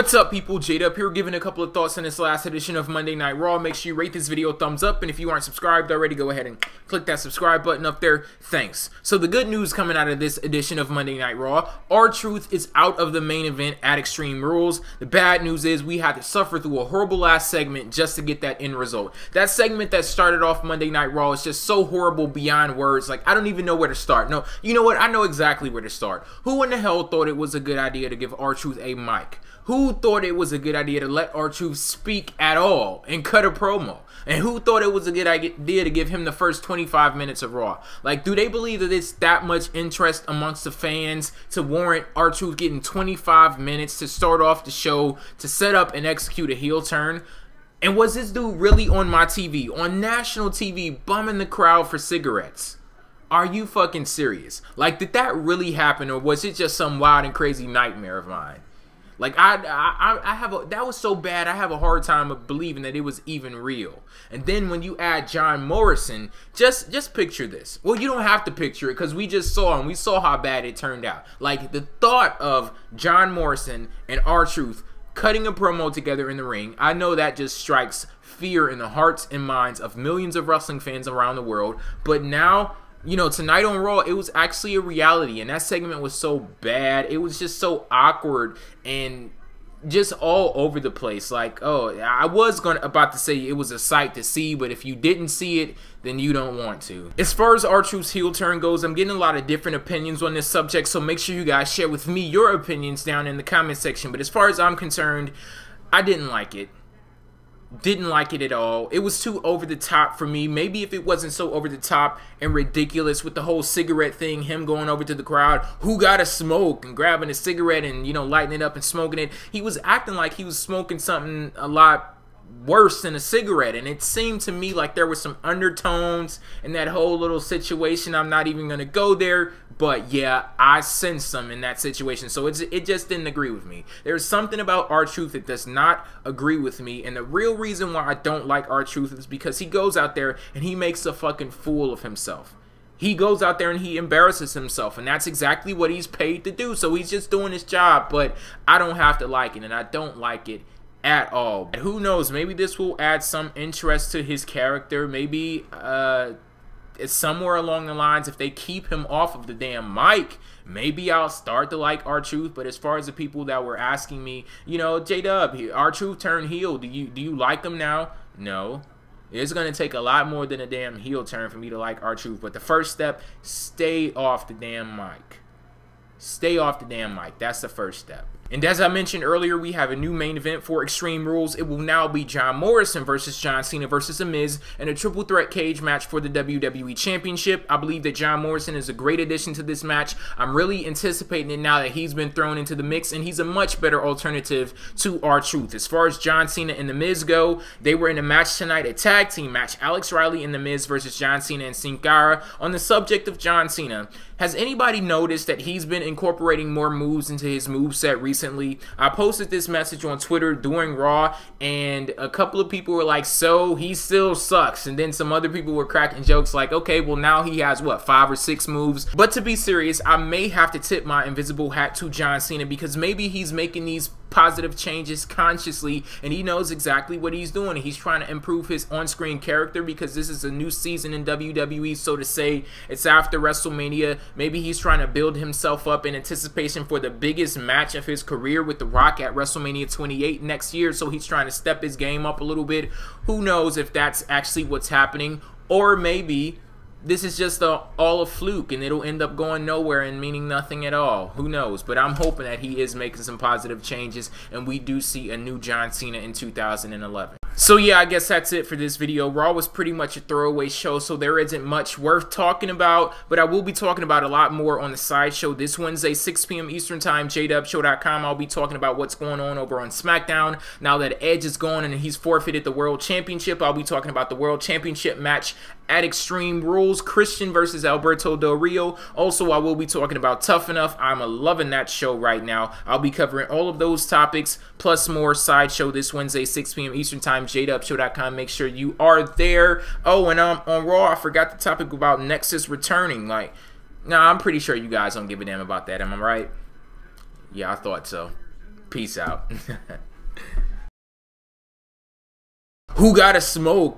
What's up, people? Jade up here giving a couple of thoughts on this last edition of Monday Night Raw. Make sure you rate this video a thumbs up, and if you aren't subscribed already, go ahead and click that subscribe button up there. Thanks. So the good news coming out of this edition of Monday Night Raw, R-Truth is out of the main event at Extreme Rules. The bad news is we had to suffer through a horrible last segment just to get that end result. That segment that started off Monday Night Raw is just so horrible beyond words. Like, I don't even know where to start. No, you know what? I know exactly where to start. Who in the hell thought it was a good idea to give R-Truth a mic? Who thought it was a good idea to let R-Truth speak at all and cut a promo? And who thought it was a good idea to give him the first 25 minutes of Raw? Like, do they believe that it's that much interest amongst the fans to warrant R-Truth getting 25 minutes to start off the show, to set up and execute a heel turn? And was this dude really on my TV, on national TV, bumming the crowd for cigarettes? Are you fucking serious? Like, did that really happen, or was it just some wild and crazy nightmare of mine? Like, that was so bad, I have a hard time of believing that it was even real. And then when you add John Morrison, just picture this. Well, you don't have to picture it, because we just saw, and we saw how bad it turned out. Like, the thought of John Morrison and R-Truth cutting a promo together in the ring, I know that just strikes fear in the hearts and minds of millions of wrestling fans around the world. But now, you know, tonight on Raw, it was actually a reality, and that segment was so bad. It was just so awkward and just all over the place. Like, oh, I was about to say it was a sight to see, but if you didn't see it, then you don't want to. As far as R-Truth's heel turn goes, I'm getting a lot of different opinions on this subject, so make sure you guys share with me your opinions down in the comment section. But as far as I'm concerned, I didn't like it. Didn't like it at all. It was too over the top for me. Maybe if it wasn't so over the top and ridiculous with the whole cigarette thing, him going over to the crowd, who got a smoke, and grabbing a cigarette and, you know, lighting it up and smoking it. He was acting like he was smoking something a lot worse than a cigarette, and it seemed to me like there were some undertones in that whole little situation. I'm not even gonna go there, but yeah, I sensed some in that situation, so it just didn't agree with me. There's something about R-Truth that does not agree with me, and the real reason why I don't like R-Truth is because he goes out there and he makes a fucking fool of himself. He goes out there and he embarrasses himself, and that's exactly what he's paid to do, so he's just doing his job. But I don't have to like it, and I don't like it at all. And who knows, maybe this will add some interest to his character. Maybe it's somewhere along the lines, if they keep him off of the damn mic, maybe I'll start to like R-Truth. But as far as the people that were asking me, you know, J-Dub, R-Truth turned heel, do you like him now? No. It's gonna take a lot more than a damn heel turn for me to like R-Truth. But the first step, stay off the damn mic. Stay off the damn mic. That's the first step. And as I mentioned earlier, we have a new main event for Extreme Rules. It will now be John Morrison versus John Cena versus The Miz in a triple threat cage match for the WWE Championship. I believe that John Morrison is a great addition to this match. I'm really anticipating it now that he's been thrown into the mix, and he's a much better alternative to R-Truth. As far as John Cena and The Miz go, they were in a match tonight, a tag team match. Alex Riley and The Miz versus John Cena and Sin Cara. On the subject of John Cena, has anybody noticed that he's been incorporating more moves into his moveset recently? I posted this message on Twitter during Raw, and a couple of people were like, so he still sucks. And then some other people were cracking jokes like, okay, well now he has what, 5 or 6 moves? But to be serious, I may have to tip my invisible hat to John Cena, because maybe he's making these positive changes consciously, and he knows exactly what he's doing. He's trying to improve his on-screen character, because this is a new season in WWE, so to say. It's after WrestleMania. Maybe he's trying to build himself up in anticipation for the biggest match of his career with The Rock at WrestleMania 28 next year, so he's trying to step his game up a little bit. Who knows if that's actually what's happening, or maybe this is just all a fluke, and it'll end up going nowhere and meaning nothing at all. Who knows? But I'm hoping that he is making some positive changes, and we do see a new John Cena in 2011. So yeah, I guess that's it for this video. Raw was pretty much a throwaway show, so there isn't much worth talking about, but I will be talking about a lot more on the side show this Wednesday, 6 p.m. Eastern Time, jdubshow.com. I'll be talking about what's going on over on SmackDown. Now that Edge is gone and he's forfeited the World Championship, I'll be talking about the World Championship match at Extreme Rules, Christian versus Alberto Del Rio. Also, I will be talking about Tough Enough. I'm loving that show right now. I'll be covering all of those topics, plus more sideshow this Wednesday, 6 p.m. Eastern Time, jdubshow.com. Make sure you are there. Oh, and on Raw, I forgot the topic about Nexus returning. Like, nah, I'm pretty sure you guys don't give a damn about that. Am I right? Yeah, I thought so. Peace out. Who gotta smoke?